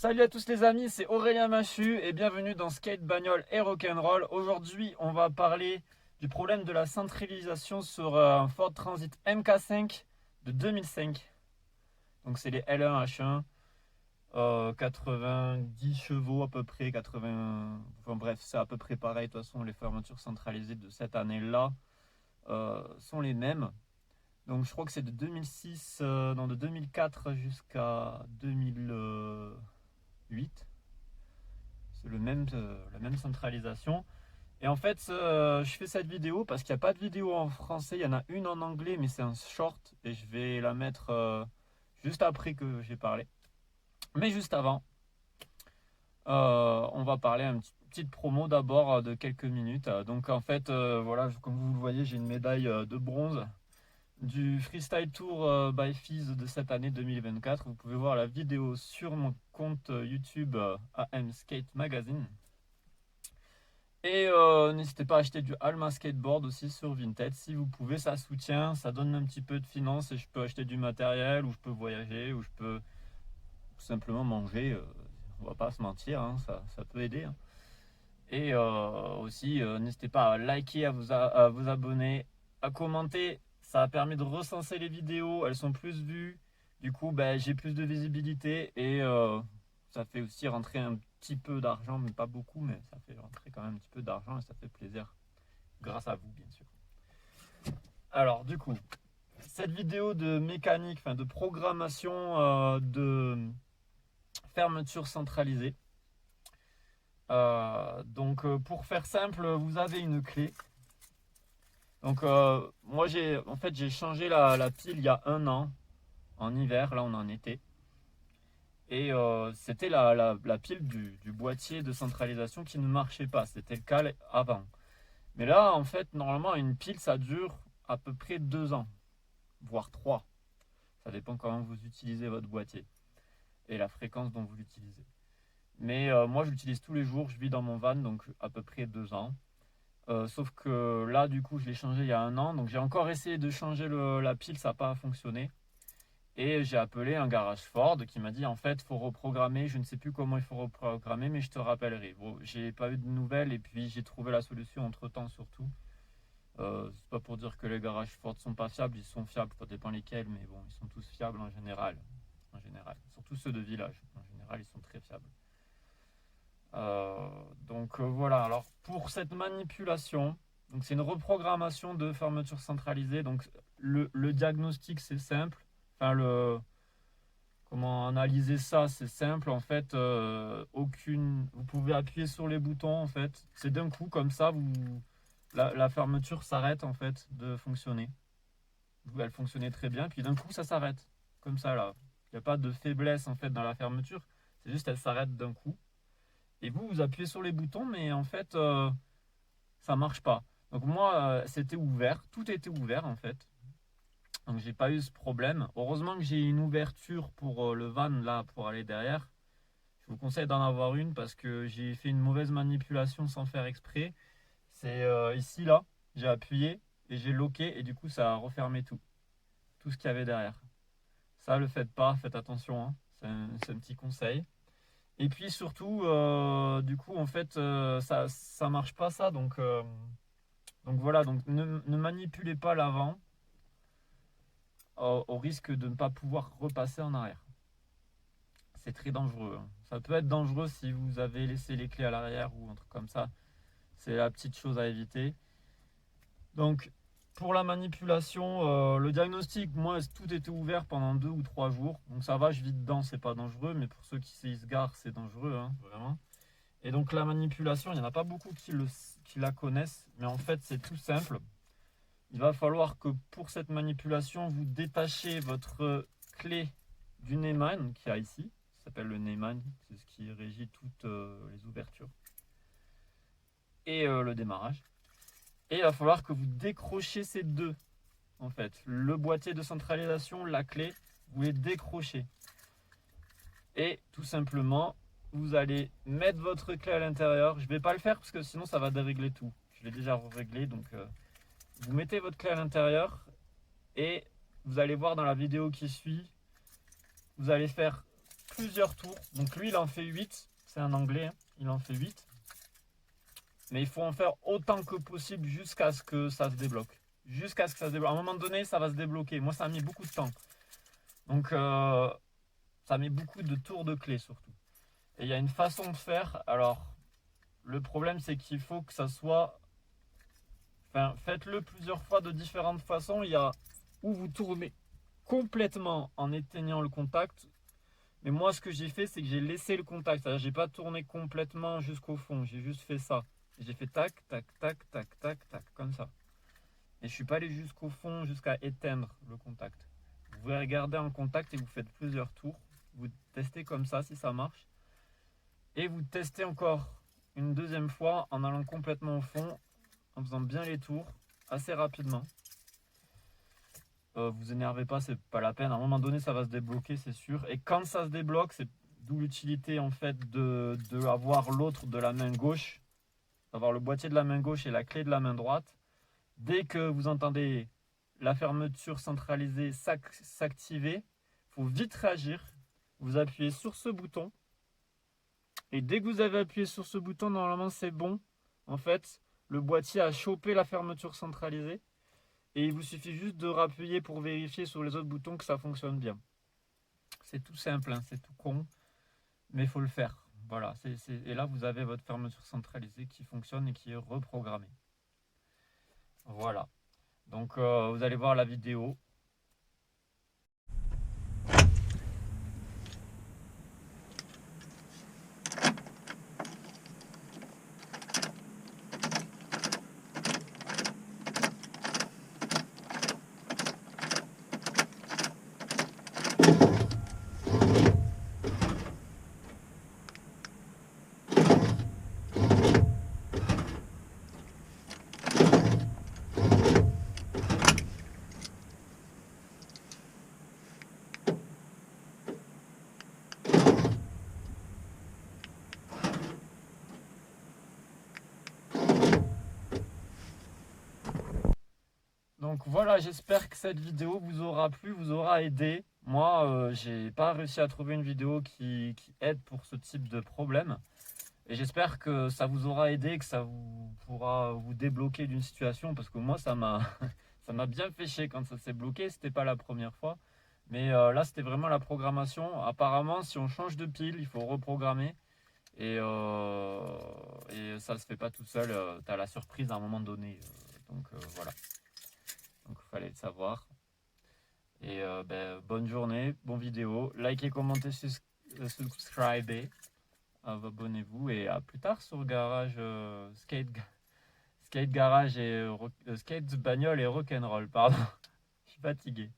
Salut à tous les amis, c'est Aurélien Machu et bienvenue dans Skate Bagnole et Rock'n'Roll. Aujourd'hui, on va parler du problème de la centralisation sur un Ford Transit MK5 de 2005. Donc c'est les L1 H1, 90 chevaux à peu près, 80... Enfin bref, c'est à peu près pareil. De toute façon, les fermetures centralisées de cette année-là sont les mêmes. Donc je crois que c'est de 2006, non de 2004 jusqu'à 2008. C'est la même centralisation. Et en fait, je fais cette vidéo parce qu'il n'y a pas de vidéo en français. Il y en a une en anglais, mais c'est un short. Et je vais la mettre juste après que j'ai parlé. Mais juste avant, on va parler une petite promo d'abord de quelques minutes. Donc en fait, voilà, comme vous le voyez, j'ai une médaille de bronze du Freestyle Tour by Fizz de cette année 2024. Vous pouvez voir la vidéo sur mon compte YouTube AM Skate Magazine. Et n'hésitez pas à acheter du Alma Skateboard aussi sur Vinted si vous pouvez, ça soutient, ça donne un petit peu de finances et je peux acheter du matériel ou je peux voyager ou je peux tout simplement manger. On va pas se mentir, hein, ça peut aider, hein. Et aussi, n'hésitez pas à liker, à vous abonner, à commenter. Ça a permis de recenser les vidéos, elles sont plus vues. Du coup, ben, j'ai plus de visibilité et ça fait aussi rentrer un petit peu d'argent, mais pas beaucoup, mais ça fait rentrer quand même un petit peu d'argent et ça fait plaisir. Grâce à vous, bien sûr. Alors, du coup, cette vidéo de mécanique, enfin de programmation de fermeture centralisée. Donc, pour faire simple, vous avez une clé. Donc, moi, j'ai changé la pile il y a un an, en hiver, là on est en été. Et c'était la pile du boîtier de centralisation qui ne marchait pas. C'était le cas avant. Mais là, en fait, normalement, une pile, ça dure à peu près 2 ans, voire 3. Ça dépend comment vous utilisez votre boîtier et la fréquence dont vous l'utilisez. Mais moi, je l'utilise tous les jours. Je vis dans mon van, donc à peu près 2 ans. Sauf que là, du coup, je l'ai changé il y a un an. Donc j'ai encore essayé de changer la pile, ça n'a pas fonctionné. Et j'ai appelé un garage Ford qui m'a dit en fait, il faut reprogrammer. Je ne sais plus comment il faut reprogrammer, mais je te rappellerai. Bon, j'ai pas eu de nouvelles et puis j'ai trouvé la solution entre temps surtout. C'est pas pour dire que les garages Ford sont pas fiables, ils sont fiables, ça dépend lesquels, mais bon, ils sont tous fiables en général. En général. Surtout ceux de village. En général, ils sont très fiables. Donc voilà, alors pour cette manipulation, donc c'est une reprogrammation de fermeture centralisée. Donc le diagnostic c'est simple. Enfin comment analyser ça c'est simple en fait. Vous pouvez appuyer sur les boutons en fait. C'est d'un coup comme ça la fermeture s'arrête en fait de fonctionner. Elle fonctionnait très bien puis d'un coup ça s'arrête comme ça là. Il n'y a pas de faiblesse en fait dans la fermeture. C'est juste elle s'arrête d'un coup. Et vous appuyez sur les boutons, mais en fait, ça marche pas. Donc moi, c'était ouvert, tout était ouvert en fait. Donc j'ai pas eu ce problème. Heureusement que j'ai une ouverture pour le van là, pour aller derrière. Je vous conseille d'en avoir une parce que j'ai fait une mauvaise manipulation sans faire exprès. C'est ici là, j'ai appuyé et j'ai loqué et du coup ça a refermé tout ce qu'il y avait derrière. Ça, le faites pas, faites attention, hein. C'est un petit conseil. Et puis surtout, du coup, en fait, ça marche pas ça. Donc voilà, donc ne manipulez pas l'avant au risque de ne pas pouvoir repasser en arrière. C'est très dangereux, hein. Ça peut être dangereux si vous avez laissé les clés à l'arrière ou un truc comme ça. C'est la petite chose à éviter. Donc pour la manipulation, le diagnostic, moi, tout était ouvert pendant 2 ou 3 jours. Donc ça va, je vis dedans, c'est pas dangereux. Mais pour ceux qui se garent, c'est dangereux, hein, vraiment. Et donc la manipulation, il n'y en a pas beaucoup qui la connaissent, mais en fait c'est tout simple. Il va falloir que pour cette manipulation, vous détachez votre clé du Neyman qui a ici. Ça s'appelle le Neyman, c'est ce qui régit toutes les ouvertures et le démarrage. Et il va falloir que vous décrochez ces deux, en fait. Le boîtier de centralisation, la clé, vous les décrochez. Et tout simplement, vous allez mettre votre clé à l'intérieur. Je ne vais pas le faire parce que sinon ça va dérégler tout. Je l'ai déjà réglé, donc vous mettez votre clé à l'intérieur et vous allez voir dans la vidéo qui suit, vous allez faire plusieurs tours. Donc lui, il en fait 8. C'est un anglais, hein. Il en fait 8. Mais il faut en faire autant que possible jusqu'à ce que ça se débloque. Jusqu'à ce que ça se débloque. À un moment donné, ça va se débloquer. Moi, ça a mis beaucoup de temps. Donc, ça met beaucoup de tours de clé surtout. Et il y a une façon de faire. Alors, le problème, c'est qu'il faut que ça soit... Enfin, faites-le plusieurs fois de différentes façons. Il y a où vous tournez complètement en éteignant le contact. Mais moi, ce que j'ai fait, c'est que j'ai laissé le contact. C'est-à-dire, j'ai pas tourné complètement jusqu'au fond. J'ai juste fait ça. J'ai fait tac, tac, tac, tac, tac, tac, comme ça. Et je suis pas allé jusqu'au fond, jusqu'à éteindre le contact. Vous pouvez regarder en contact et vous faites plusieurs tours. Vous testez comme ça si ça marche. Et vous testez encore une deuxième fois en allant complètement au fond, en faisant bien les tours, assez rapidement. Vous énervez pas, c'est pas la peine. À un moment donné, ça va se débloquer, c'est sûr. Et quand ça se débloque, c'est d'où l'utilité en fait de avoir l'autre de la main gauche, d'avoir le boîtier de la main gauche et la clé de la main droite. Dès que vous entendez la fermeture centralisée s'activer, il faut vite réagir. Vous appuyez sur ce bouton. Et dès que vous avez appuyé sur ce bouton, normalement c'est bon. En fait, le boîtier a chopé la fermeture centralisée. Et il vous suffit juste de rappuyer pour vérifier sur les autres boutons que ça fonctionne bien. C'est tout simple, hein, c'est tout con. Mais il faut le faire. Voilà. Et là, vous avez votre fermeture centralisée qui fonctionne et qui est reprogrammée. Voilà. Donc, vous allez voir la vidéo. Donc voilà, j'espère que cette vidéo vous aura plu, vous aura aidé. Moi, j'ai pas réussi à trouver une vidéo qui aide pour ce type de problème. Et j'espère que ça vous aura aidé, que ça vous pourra vous débloquer d'une situation. Parce que moi, ça m'a ça m'a bien fait chier quand ça s'est bloqué. C'était pas la première fois. Mais là, c'était vraiment la programmation. Apparemment, si on change de pile, il faut reprogrammer. Et ça se fait pas tout seul. Tu as la surprise à un moment donné. Donc voilà. Donc il fallait le savoir. Et bonne journée, bonne vidéo. Likez, commentez, subscribez. Abonnez-vous et à plus tard sur Garage Skate Garage et Skate Bagnole et Rock'n'Roll. Pardon, je suis fatigué.